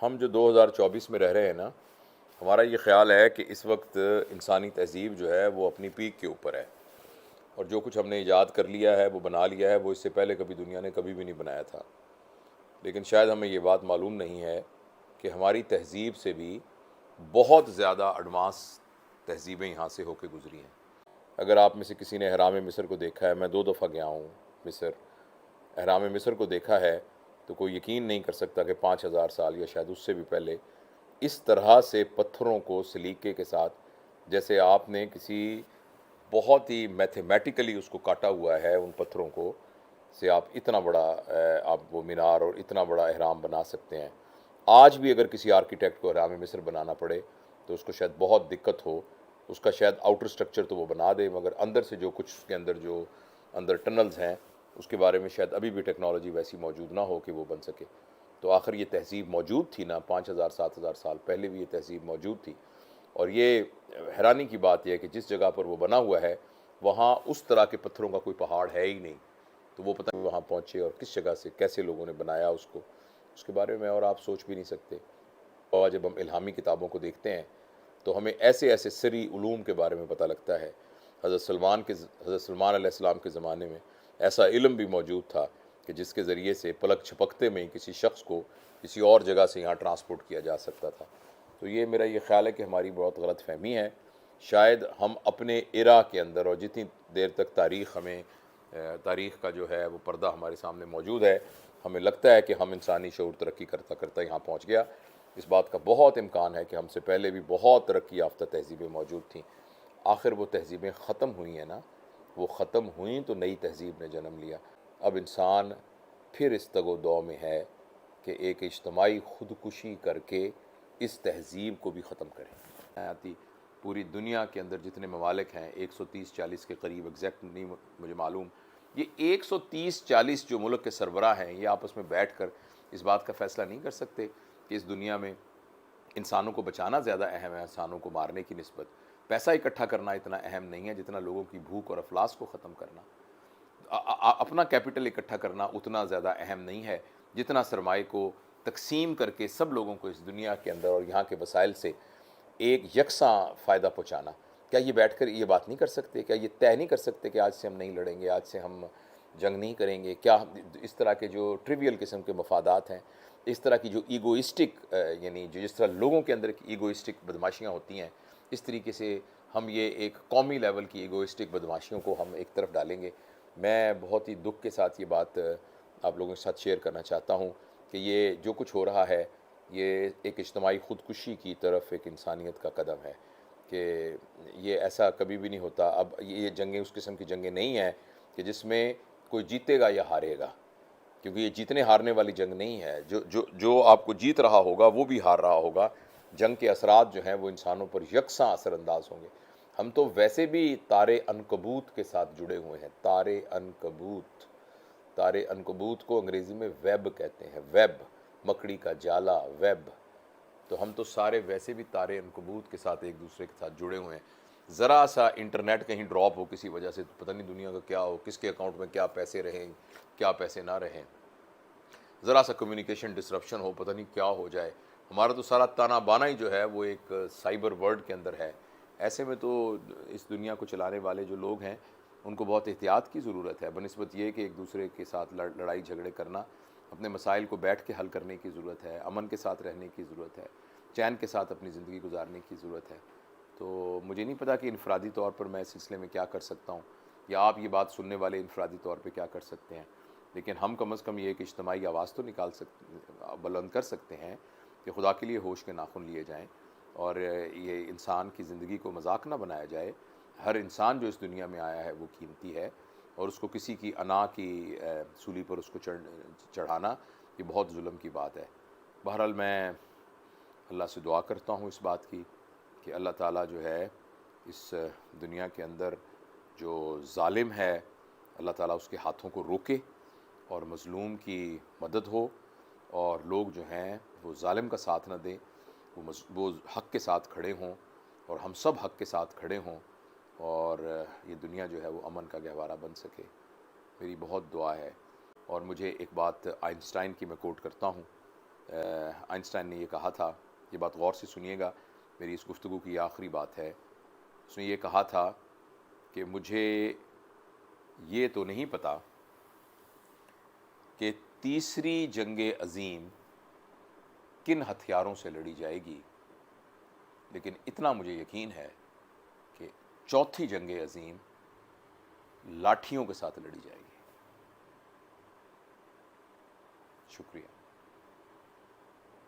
ہم جو 2024 میں رہ رہے ہیں نا، ہمارا یہ خیال ہے کہ اس وقت انسانی تہذیب جو ہے وہ اپنی پیک کے اوپر ہے، اور جو کچھ ہم نے ایجاد کر لیا ہے، وہ بنا لیا ہے، وہ اس سے پہلے کبھی دنیا نے کبھی بھی نہیں بنایا تھا۔ لیکن شاید ہمیں یہ بات معلوم نہیں ہے کہ ہماری تہذیب سے بھی بہت زیادہ ایڈوانس تہذیبیں یہاں سے ہو کے گزری ہیں۔ اگر آپ میں سے کسی نے اہرام مصر کو دیکھا ہے، میں 2 دفعہ گیا ہوں مصر، اہرام مصر کو دیکھا ہے، تو کوئی یقین نہیں کر سکتا کہ 5,000 سال یا شاید اس سے بھی پہلے اس طرح سے پتھروں کو سلیقے کے ساتھ، جیسے آپ نے کسی بہت ہی میتھمیٹیکلی اس کو کاٹا ہوا ہے، ان پتھروں کو سے آپ اتنا بڑا آپ وہ مینار اور اتنا بڑا اہرام بنا سکتے ہیں۔ آج بھی اگر کسی آرکیٹیکٹ کو اہرام مصر بنانا پڑے تو اس کو شاید بہت دقت ہو، اس کا شاید آؤٹر سٹرکچر تو وہ بنا دے، مگر اندر سے جو کچھ اس کے اندر جو اندر ٹنلز ہیں اس کے بارے میں شاید ابھی بھی ٹیکنالوجی ویسی موجود نہ ہو کہ وہ بن سکے۔ تو آخر یہ تہذیب موجود تھی نا، 5,000 7,000 سال پہلے بھی یہ تہذیب موجود تھی۔ اور یہ حیرانی کی بات یہ ہے کہ جس جگہ پر وہ بنا ہوا ہے وہاں اس طرح کے پتھروں کا کوئی پہاڑ ہے ہی نہیں، تو وہ پتہ نہیں وہاں پہنچے اور کس جگہ سے کیسے لوگوں نے بنایا اس کو، اس کے بارے میں اور آپ سوچ بھی نہیں سکتے۔ اور جب ہم الہامی کتابوں کو دیکھتے ہیں تو ہمیں ایسے ایسے سری علوم کے بارے میں پتہ لگتا ہے۔ حضرت سلمان علیہ السلام کے زمانے میں ایسا علم بھی موجود تھا کہ جس کے ذریعے سے پلک چھپکتے میں ہی کسی شخص کو کسی اور جگہ سے یہاں ٹرانسپورٹ کیا جا سکتا تھا۔ تو یہ میرا یہ خیال ہے کہ ہماری بہت غلط فہمی ہے۔ شاید ہم اپنے ایرا کے اندر، اور جتنی دیر تک تاریخ کا جو ہے وہ پردہ ہمارے سامنے موجود ہے، ہمیں لگتا ہے کہ ہم انسانی شعور ترقی کرتا کرتا یہاں پہنچ گیا۔ اس بات کا بہت امکان ہے کہ ہم سے پہلے بھی بہت ترقی یافتہ تہذیبیں موجود تھیں۔ آخر وہ تہذیبیں ختم ہوئی ہیں نا، وہ ختم ہوئیں تو نئی تہذیب نے جنم لیا۔ اب انسان پھر اس تگ و دو میں ہے کہ ایک اجتماعی خودکشی کر کے اس تہذیب کو بھی ختم کریں۔ پوری دنیا کے اندر جتنے ممالک ہیں، 130-140 کے قریب، ایگزیکٹ نہیں مجھے معلوم، یہ 130-140 جو ملک کے سربراہ ہیں یہ آپس میں بیٹھ کر اس بات کا فیصلہ نہیں کر سکتے کہ اس دنیا میں انسانوں کو بچانا زیادہ اہم ہے انسانوں کو مارنے کی نسبت۔ پیسہ اکٹھا کرنا اتنا اہم نہیں ہے جتنا لوگوں کی بھوک اور افلاس کو ختم کرنا۔ اپنا کیپٹل اکٹھا کرنا اتنا زیادہ اہم نہیں ہے جتنا سرمایہ کو تقسیم کر کے سب لوگوں کو اس دنیا کے اندر اور یہاں کے وسائل سے ایک یکساں فائدہ پہنچانا۔ کیا یہ بیٹھ کر یہ بات نہیں کر سکتے؟ کیا یہ طے نہیں کر سکتے کہ آج سے ہم نہیں لڑیں گے، آج سے ہم جنگ نہیں کریں گے؟ کیا اس طرح کے جو ٹریویل قسم کے مفادات ہیں، اس طرح کی جو ایگوئسٹک یعنی جس طرح لوگوں کے اندر ایگوئسٹک بدماشیاں ہوتی ہیں، اس طریقے سے ہم یہ ایک قومی لیول کی ایگوئسٹک بدماشیوں کو ہم ایک طرف ڈالیں گے؟ میں بہت ہی دکھ کے ساتھ یہ بات آپ لوگوں کے ساتھ شیئر کرنا چاہتا ہوں کہ یہ جو کچھ ہو رہا ہے یہ ایک اجتماعی خودکشی کی طرف ایک انسانیت کا قدم ہے، کہ یہ ایسا کبھی بھی نہیں ہوتا۔ اب یہ جنگیں اس قسم کی جنگیں نہیں ہیں کہ جس میں کوئی جیتے گا یا ہارے گا، کیونکہ یہ جیتنے ہارنے والی جنگ نہیں ہے۔ جو آپ کو جیت رہا ہوگا وہ بھی ہار رہا ہوگا۔ جنگ کے اثرات جو ہیں وہ انسانوں پر یکساں اثر انداز ہوں گے۔ ہم تو ویسے بھی تارے عنکبوت کے ساتھ جڑے ہوئے ہیں۔ تارے عنکبوت کو انگریزی میں ویب کہتے ہیں، ویب، مکڑی کا جالا، ویب۔ تو ہم تو سارے ویسے بھی تارے عنکبوت کے ساتھ ایک دوسرے کے ساتھ جڑے ہوئے ہیں۔ ذرا سا انٹرنیٹ کہیں ڈراپ ہو کسی وجہ سے، پتہ نہیں دنیا کا کیا ہو، کس کے اکاؤنٹ میں کیا پیسے رہیں، کیا پیسے نہ رہیں۔ ذرا سا کمیونیکیشن ڈسرپشن ہو، پتہ نہیں کیا ہو جائے۔ ہمارا تو سارا تانا بانا ہی جو ہے وہ ایک سائبر ورلڈ کے اندر ہے۔ ایسے میں تو اس دنیا کو چلانے والے جو لوگ ہیں ان کو بہت احتیاط کی ضرورت ہے، بنسبت یہ کہ ایک دوسرے کے ساتھ لڑائی جھگڑے کرنا۔ اپنے مسائل کو بیٹھ کے حل کرنے کی ضرورت ہے، امن کے ساتھ رہنے کی ضرورت ہے، چین کے ساتھ اپنی زندگی گزارنے کی ضرورت ہے۔ تو مجھے نہیں پتا کہ انفرادی طور پر میں اس سلسلے میں کیا کر سکتا ہوں، یا آپ یہ بات سننے والے انفرادی طور پہ کیا کر سکتے ہیں، لیکن ہم کم از کم یہ ایک اجتماعی آواز تو بلند کر سکتے ہیں کہ خدا کے لیے ہوش کے ناخن لیے جائیں، اور یہ انسان کی زندگی کو مذاق نہ بنایا جائے۔ ہر انسان جو اس دنیا میں آیا ہے وہ قیمتی ہے، اور اس کو کسی کی انا کی سولی پر اس کو چڑھانا یہ بہت ظلم کی بات ہے۔ بہرحال میں اللہ سے دعا کرتا ہوں اس بات کی کہ اللہ تعالیٰ جو ہے اس دنیا کے اندر جو ظالم ہے، اللہ تعالیٰ اس کے ہاتھوں کو روکے اور مظلوم کی مدد ہو، اور لوگ جو ہیں وہ ظالم کا ساتھ نہ دیں، وہ حق کے ساتھ کھڑے ہوں، اور ہم سب حق کے ساتھ کھڑے ہوں، اور یہ دنیا جو ہے وہ امن کا گہوارہ بن سکے۔ میری بہت دعا ہے۔ اور مجھے ایک بات آئنسٹائن کی میں کوٹ کرتا ہوں آئنسٹائن نے یہ کہا تھا، یہ بات غور سے سنیے گا، میری اس گفتگو کی آخری بات ہے. اس نے یہ کہا تھا کہ مجھے یہ تو نہیں پتا کہ تیسری جنگ عظیم کن ہتھیاروں سے لڑی جائے گی، لیکن اتنا مجھے یقین ہے کہ چوتھی جنگ عظیم لاٹھیوں کے ساتھ لڑی جائے گی. شکریہ.